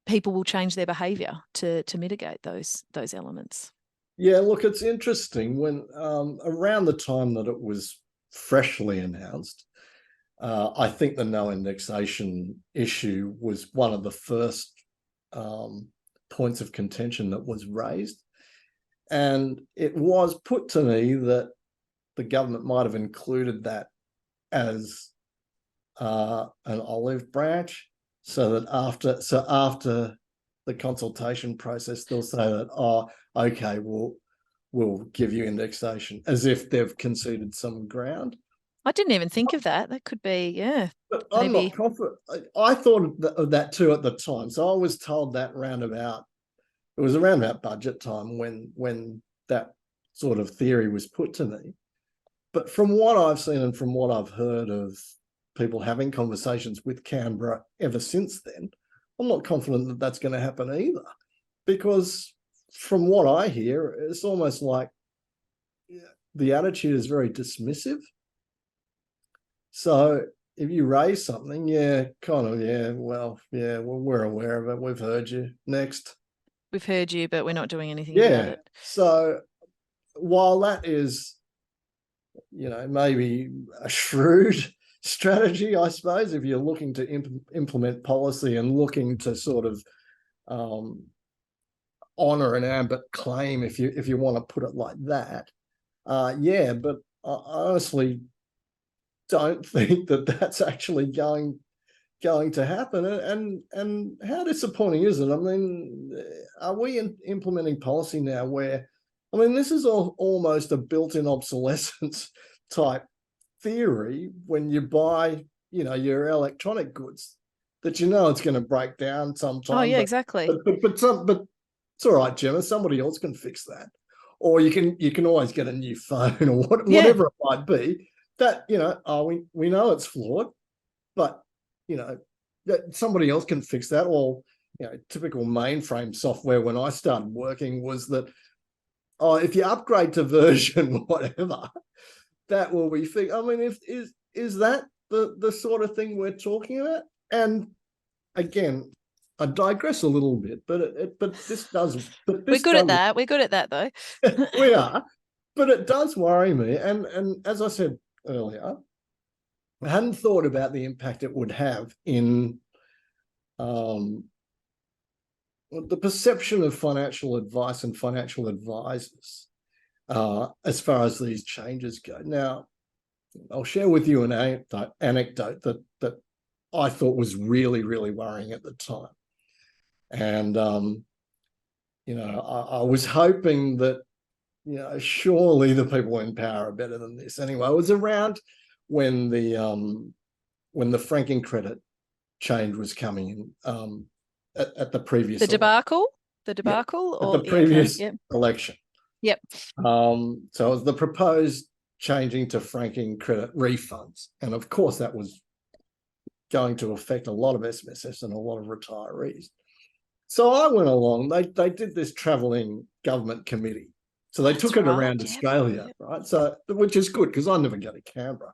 people will change their behaviour to mitigate those elements. Yeah, look, it's interesting when around the time that it was freshly announced, I think the no indexation issue was one of the first points of contention that was raised. And it was put to me that the government might have included that as an olive branch, so that after the consultation process, they'll say that, oh, okay, well, will give you indexation, as if they've conceded some ground. I didn't even think of that. That could be, yeah. But I'm Maybe. not confident. I thought of that too at the time. So I was told that it was around about budget time when that sort of theory was put to me. But from what I've seen and from what I've heard of people having conversations with Canberra ever since then, I'm not confident that that's going to happen either. Because from what I hear, it's almost like the attitude is very dismissive. So if you raise something, well, we're aware of it. We've heard you. Next. We've heard you, but we're not doing anything about it. So while that is, maybe a shrewd strategy, I suppose, if you're looking to implement policy and looking to sort of honor an ambit claim, if you want to put it like that, but I honestly don't think that that's actually going to happen. And how disappointing is it? I mean, are we implementing policy now where, I mean, this is almost a built-in obsolescence type theory when you buy, your electronic goods, that it's going to break down sometime. Oh yeah, exactly. But it's all right, Jemma. Somebody else can fix that, or you can always get a new phone or whatever it might be. That we know it's flawed, but that somebody else can fix that. Or typical mainframe software when I started working was that, if you upgrade to version whatever, that will be fixed. I mean, is that the sort of thing we're talking about? And again, I digress a little bit, but this does. But we're good at that. We're good at that, though. We are, but it does worry me. And as I said earlier, I hadn't thought about the impact it would have in the perception of financial advice and financial advisors as far as these changes go. Now, I'll share with you an anecdote that I thought was really, really worrying at the time. And, I was hoping that, surely the people in power are better than this. Anyway, it was around when the franking credit change was coming in at the previous debacle, at or the previous election. Yep. So it was the proposed changing to franking credit refunds, and of course that was going to affect a lot of SMSFs and a lot of retirees. So I went along. They did this travelling government committee. So they took it around Australia, right? So, which is good because I never go to Canberra.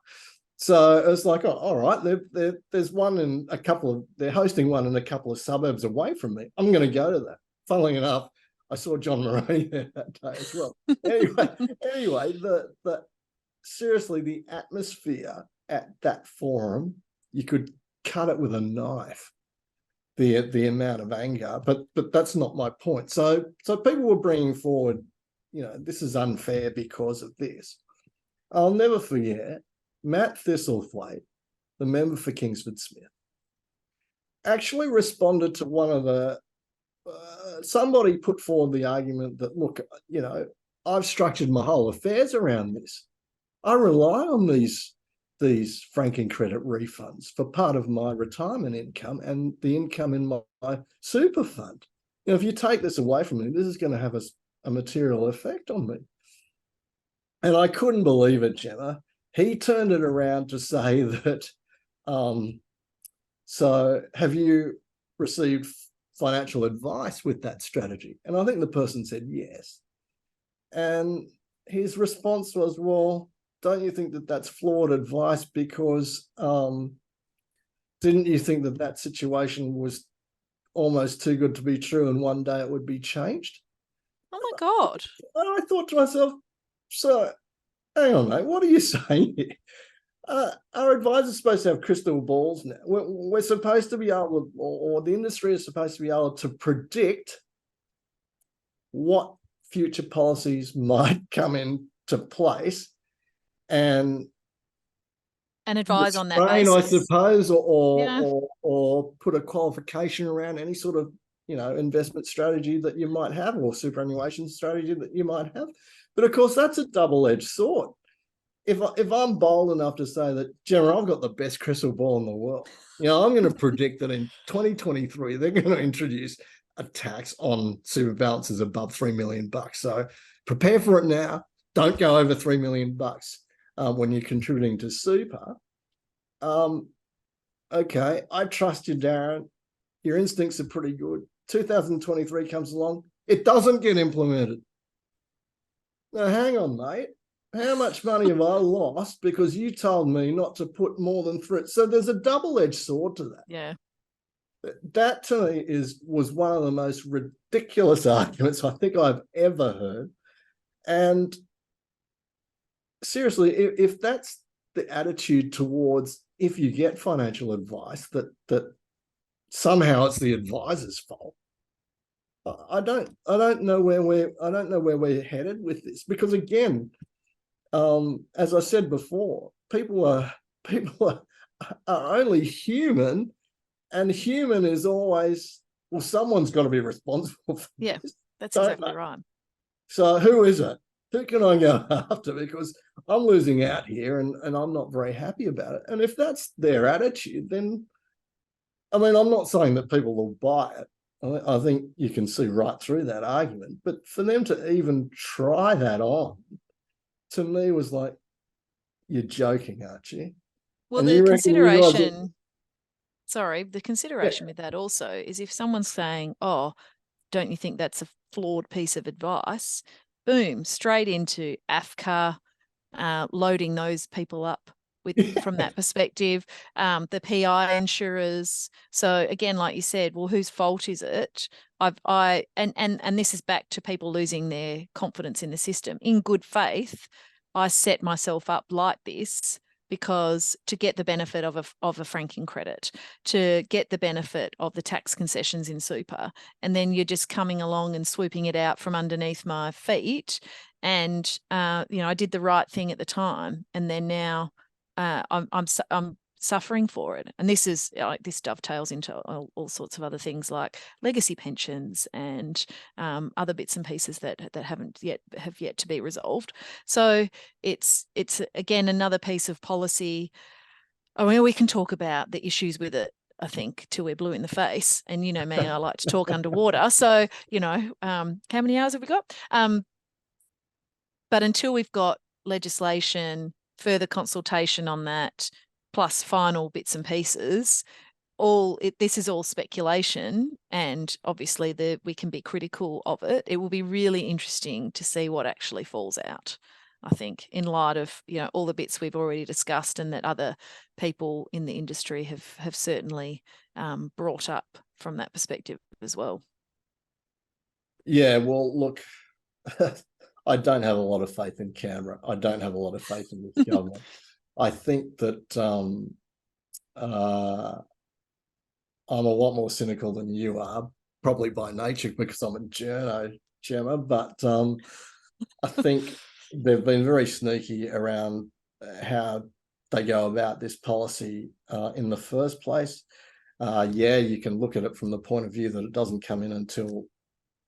So it was like, all right, there's one in they're hosting one in a couple of suburbs away from me. I'm going to go to that. Funnily enough, I saw John Moroney there that day as well. Anyway, seriously, the atmosphere at that forum, you could cut it with a knife. The amount of anger, but that's not my point. So people were bringing forward, this is unfair because of this. I'll never forget Matt Thistlethwaite, the member for Kingsford Smith, actually responded to one of the somebody put forward the argument that, look, I've structured my whole affairs around this. I rely on these franking credit refunds for part of my retirement income and the income in my super fund. If you take this away from me, this is going to have a material effect on me. And I couldn't believe it, Jemma. He turned it around to say that, so have you received financial advice with that strategy? And I think the person said yes. And his response was, well, don't you think that that's flawed advice because didn't you think that situation was almost too good to be true and one day it would be changed? Oh, my God. And I thought to myself, so hang on, mate, what are you saying here? Our advisors supposed to have crystal balls now. We're supposed to be able to, or the industry is supposed to be able to predict what future policies might come into place and advise on that basis, I suppose, or put a qualification around any sort of investment strategy that you might have, or superannuation strategy that you might have. But of course, that's a double-edged sword. If I'm bold enough to say that, Jemma, I've got the best crystal ball in the world, I'm going to predict that in 2023 they're going to introduce a tax on super balances above $3 million. So prepare for it now. Don't go over $3 million when you're contributing to super. Okay, I trust you, Darin. Your instincts are pretty good. 2023 comes along, it doesn't get implemented. Now, hang on, mate. How much money have I lost because you told me not to put more than 3? So there's a double-edged sword to that. Yeah. That to me was one of the most ridiculous arguments I think I've ever heard. And seriously, if that's the attitude towards, if you get financial advice, that somehow it's the advisor's fault, I don't know where we're headed with this, because again, as I said before, people are only human, and human is always, well, someone's got to be responsible for this. That's exactly right. So who is it? Who can I go after? Because I'm losing out here, and I'm not very happy about it. And if that's their attitude, then, I mean, I'm not saying that people will buy it. I think you can see right through that argument. But for them to even try that on, to me, was like, you're joking, aren't you? Well, and the consideration, the consideration Yeah. with that also is, if someone's saying, oh, don't you think that's a flawed piece of advice? Boom, straight into AFCA, loading those people up from that perspective, the PI insurers. So again, like you said, well, whose fault is it? And this is back to people losing their confidence in the system. In good faith, I set myself up like this because to get the benefit of a franking credit, to get the benefit of the tax concessions in super, and then you're just coming along and swooping it out from underneath my feet. And I did the right thing at the time, and then now I'm suffering for it. And this is this dovetails into all sorts of other things like legacy pensions and other bits and pieces that have yet to be resolved. So it's again another piece of policy. I mean, we can talk about the issues with it, I think, till we're blue in the face. And you know me, I like to talk underwater. So how many hours have we got? But until we've got legislation, further consultation on that, plus final bits and pieces, this is all speculation, and obviously we can be critical of it. It will be really interesting to see what actually falls out, I think, in light of all the bits we've already discussed and that other people in the industry have certainly brought up from that perspective as well. Yeah, well, look, I don't have a lot of faith in Canberra. I don't have a lot of faith in this government. I think that I'm a lot more cynical than you are, probably by nature, because I'm a journo, Jemma. But I think they've been very sneaky around how they go about this policy in the first place. You can look at it from the point of view that it doesn't come in until,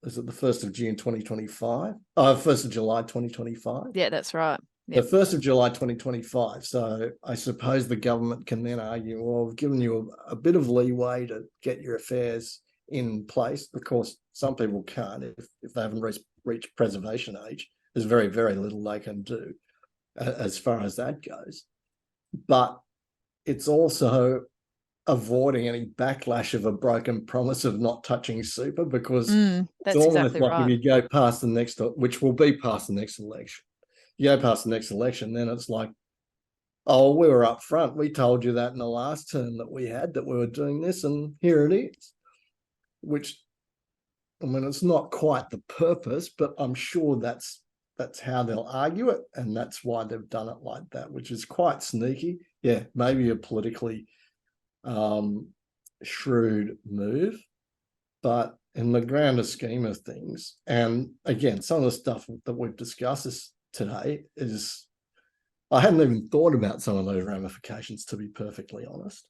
is it the 1st of June 2025? 1st of July 2025? Yeah, that's right. Yep. The 1st of July 2025. So I suppose the government can then argue, well, we've given you a bit of leeway to get your affairs in place. Of course, some people can't if they haven't reached preservation age. There's very, very little they can do as far as that goes. But it's also avoiding any backlash of a broken promise of not touching super, because that's it's almost exactly like if you go past the next, which will be past the next election, you go past the next election, then it's like, oh, we were up front. We told you that in the last term that we had, that we were doing this, and here it is. Which, I mean, it's not quite the purpose, but I'm sure that's how they'll argue it, and that's why they've done it like that, which is quite sneaky. Yeah, maybe a politically shrewd move, but in the grander scheme of things, and again, some of the stuff that we've discussed today is, I hadn't even thought about some of those ramifications, to be perfectly honest.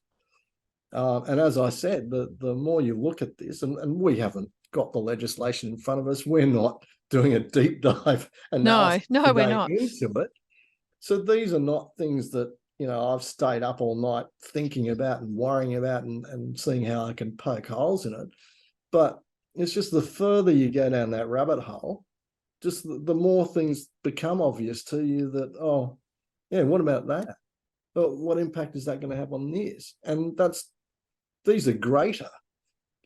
And as I said, the more you look at this, and we haven't got the legislation in front of us, we're not doing a deep dive No, analysis no, we're today not. into it. So these are not things that, I've stayed up all night thinking about and worrying about and seeing how I can poke holes in it. But it's just the further you go down that rabbit hole, just the more things become obvious to you that, oh, yeah, what about that? Well, what impact is that going to have on this? And these are greater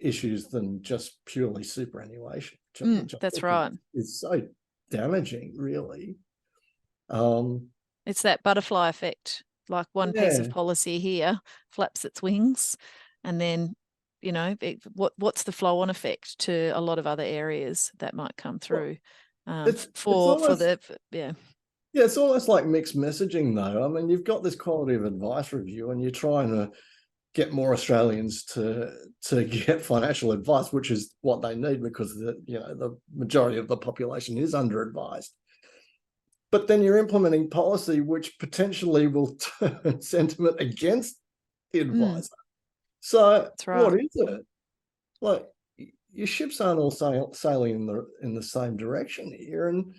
issues than just purely superannuation, which I That's think right. is so damaging, really. It's that butterfly effect. Like one piece of Yeah. policy here flaps its wings, and then what's the flow-on effect to a lot of other areas that might come through It's almost yeah. Yeah, it's almost like mixed messaging, though. I mean, you've got this quality of advice review, and you're trying to get more Australians to get financial advice, which is what they need because the majority of the population is under advised. But then you're implementing policy which potentially will turn sentiment against the advisor. So That's right. what is it? Like, your ships aren't all sailing in the same direction here, and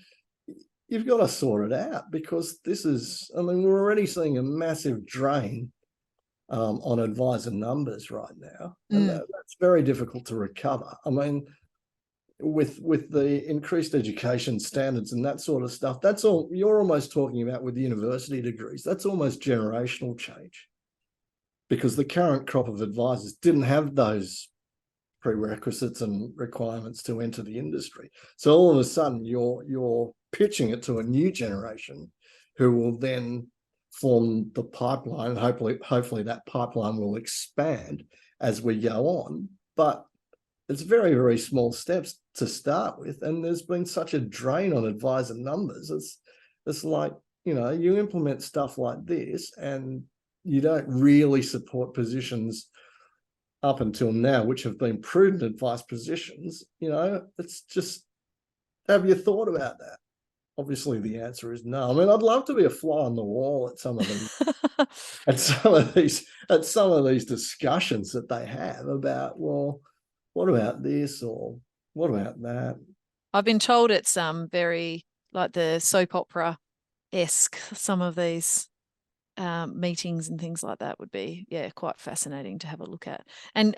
you've got to sort it out because we're already seeing a massive drain on advisor numbers right now, and that's very difficult to recover. I mean, with the increased education standards and that sort of stuff, that's all you're almost talking about with university degrees. That's almost generational change because the current crop of advisors didn't have those prerequisites and requirements to enter the industry. So all of a sudden you're pitching it to a new generation who will then form the pipeline. Hopefully that pipeline will expand as we go on. But it's very, very small steps to start with. And there's been such a drain on advisor numbers. It's like, you implement stuff like this and you don't really support positions up until now, which have been prudent advice positions. It's just, have you thought about that? Obviously, the answer is no. I mean, I'd love to be a fly on the wall at some of these discussions that they have about, well, what about this or what about that? I've been told it's very like the soap opera-esque, some of these meetings and things like that would be quite fascinating to have a look at. And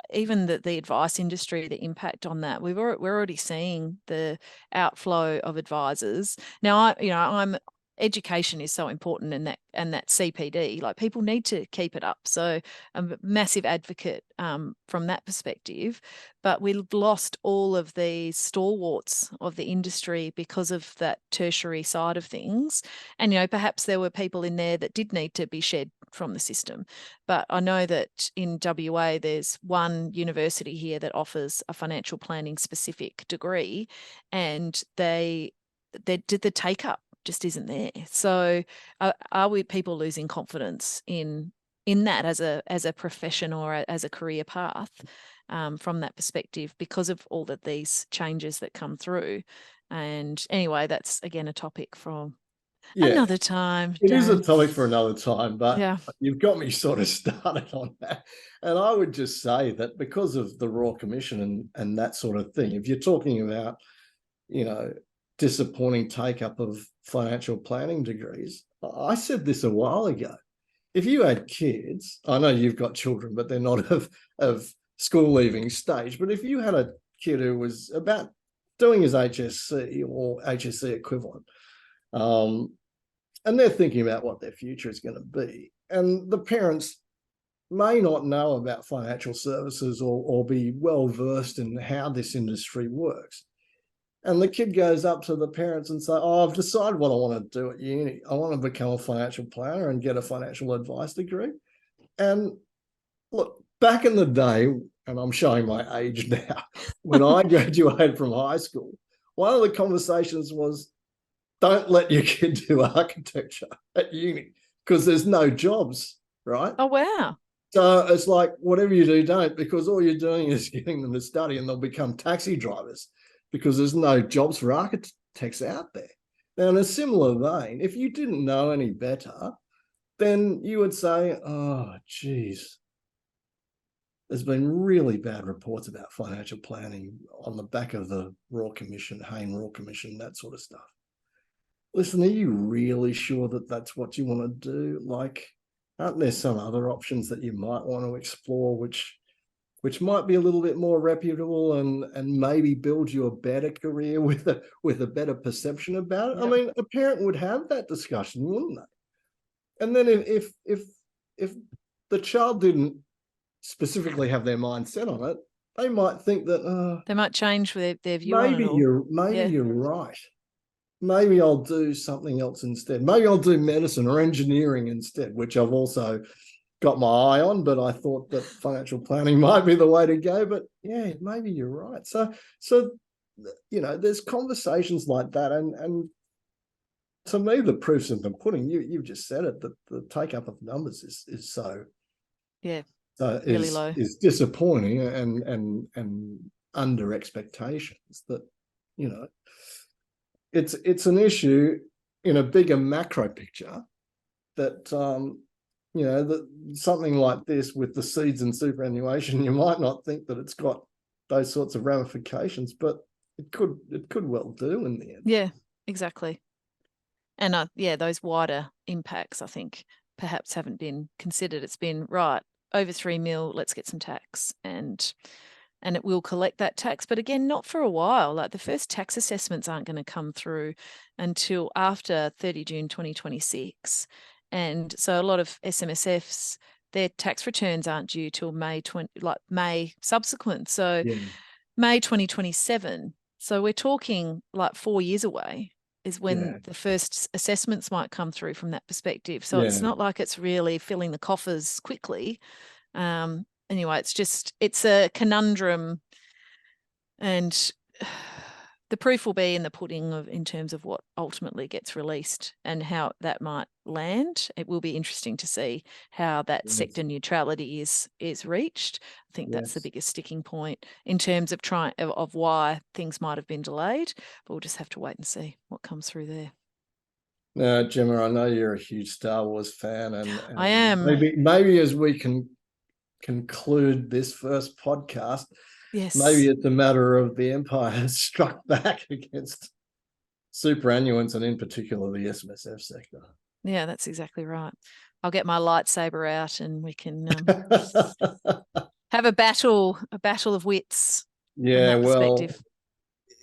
even the advice industry, the impact on that, we're already seeing the outflow of advisors now. I'm education is so important, and that CPD, like, people need to keep it up, so I'm a massive advocate from that perspective. But we've lost all of the stalwarts of the industry because of that tertiary side of things. And perhaps there were people in there that did need to be shed from the system. But I know that in WA there's one university here that offers a financial planning specific degree, and they did the take up just isn't there. So are we people losing confidence in that as a profession or as a career path from that perspective because of all of these changes that come through? And anyway, that's again a topic for another time. It is a Darin. topic for another time, but Yeah. you've got me sort of started on that. And I would just say that because of the Royal Commission and that sort of thing, if you're talking about, disappointing take up of financial planning degrees, I said this a while ago. If you had kids, I know you've got children, but they're not of school leaving stage. But if you had a kid who was about doing his HSC or HSC equivalent, and they're thinking about what their future is going to be, and the parents may not know about financial services or be well versed in how this industry works. And the kid goes up to the parents and say, oh, I've decided what I want to do at uni. I want to become a financial planner and get a financial advice degree. And look, back in the day, and I'm showing my age now, when I graduated from high school, one of the conversations was, don't let your kid do architecture at uni because there's no jobs, right? Oh, wow. So it's like, whatever you do, don't, because all you're doing is getting them to study and they'll become taxi drivers because there's no jobs for architects out there. Now, in a similar vein, if you didn't know any better, then you would say, oh, geez, there's been really bad reports about financial planning on the back of the Royal Commission, Hayne Royal Commission, that sort of stuff. Listen, are you really sure that that's what you want to do? Like, aren't there some other options that you might want to explore, which might be a little bit more reputable and maybe build you a better career with a better perception about it? Yep. I mean, a parent would have that discussion, wouldn't they? And then if the child didn't specifically have their mind set on it, they might think that they might change their view on it maybe all. you're right. Maybe I'll do something else instead. Maybe I'll do medicine or engineering instead, which I've also got my eye on, but I thought that financial planning might be the way to go. But yeah, maybe you're right. So there's conversations like that, and to me, the proof's in the pudding. You've just said it, that the take up of numbers is so really low, is disappointing and under expectations. That it's an issue in a bigger macro picture that that something like this with the seeds and superannuation, you might not think that it's got those sorts of ramifications, but it could well do in the end. Yeah, exactly. And those wider impacts, I think, perhaps haven't been considered. It's been right over 3 mil. Let's get some tax, and it will collect that tax. But again, not for a while. Like, the first tax assessments aren't going to come through until after 30 June 2026. And so a lot of SMSFs, their tax returns aren't due till May subsequent. So May 2027. So we're talking like 4 years away is when the first assessments might come through from that perspective. So it's not like it's really filling the coffers quickly. Anyway, it's a conundrum, and the proof will be in the pudding in terms of what ultimately gets released and how that might land. It will be interesting to see how that sector neutrality is reached. I think that's the biggest sticking point in terms of of why things might have been delayed, but we'll just have to wait and see what comes through there. Now, Jemma, I know you're a huge Star Wars fan, and I am. Maybe as we can conclude this first podcast, maybe it's a matter of the Empire has struck back against superannuants, and in particular the SMSF sector. Yeah, that's exactly right. I'll get my lightsaber out and we can have a battle of wits. Yeah, well,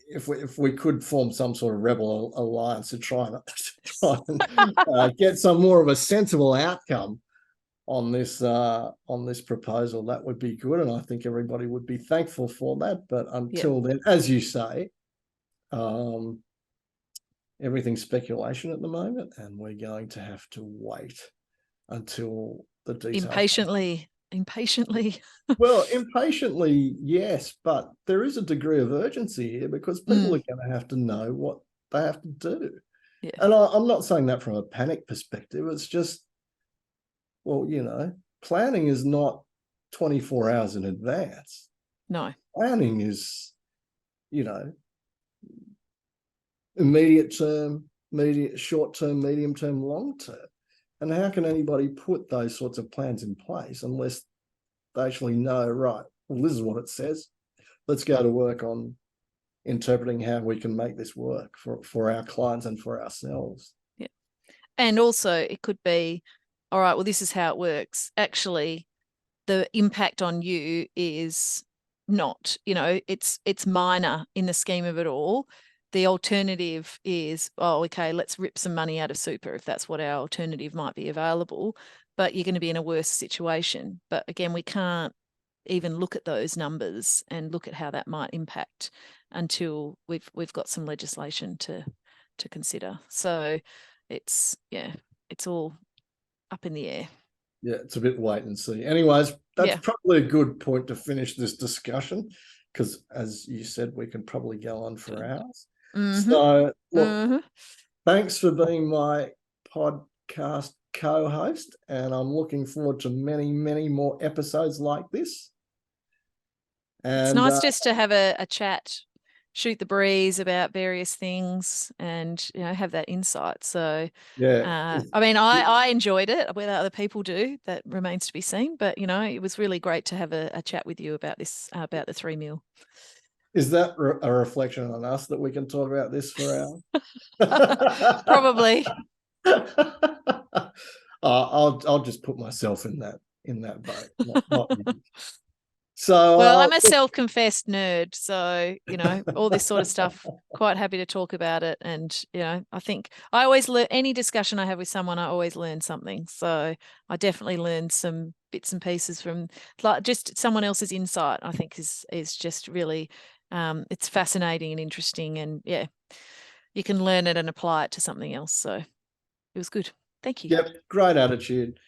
if we could form some sort of rebel alliance to try and get some more of a sensible outcome on this proposal, that would be good, and I think everybody would be thankful for that. But until then, as you say, everything's speculation at the moment, and we're going to have to wait until the details. Impatiently. Well, impatiently, yes, but there is a degree of urgency here because people are going to have to know what they have to do. Yeah. And I'm not saying that from a panic perspective. It's just, well, planning is not 24 hours in advance. No. Planning is, immediate term, short term, medium term, long term. And how can anybody put those sorts of plans in place unless they actually know, right, well, this is what it says. Let's go to work on interpreting how we can make this work for our clients and for ourselves. Yeah. And also it could be, all right, well, this is how it works. Actually, the impact on you is not, it's minor in the scheme of it all. The alternative is, okay, let's rip some money out of super if that's what our alternative might be available, but you're going to be in a worse situation. But again, we can't even look at those numbers and look at how that might impact until we've got some legislation to consider. So it's all up in the air. Yeah, it's a bit wait and see. Anyways, that's probably a good point to finish this discussion because, as you said, we can probably go on for hours. Mm-hmm. So, look, thanks for being my podcast co-host, and I'm looking forward to many, many more episodes like this. And it's nice just to have a chat shoot the breeze about various things and, have that insight. So, Yeah. I mean, I enjoyed it. Whether other people do, that remains to be seen. But, it was really great to have a chat with you about this, about the 3 mil. Is that a reflection on us that we can talk about this for hours? Probably. I'll just put myself in that boat. Not you. So, well, I'm a self-confessed nerd, so all this sort of stuff. Quite happy to talk about it, and I think I always learn any discussion I have with someone. I always learn something, so I definitely learned some bits and pieces from just someone else's insight. I think is just really, it's fascinating and interesting, and yeah, you can learn it and apply it to something else. So it was good. Thank you. Yep, great attitude.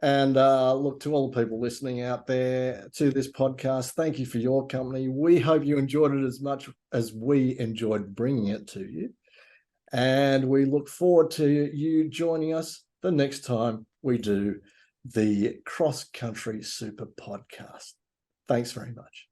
And look, to all the people listening out there to this podcast, thank you for your company. We hope you enjoyed it as much as we enjoyed bringing it to you. And we look forward to you joining us the next time we do the Cross Country Super Podcast. Thanks very much.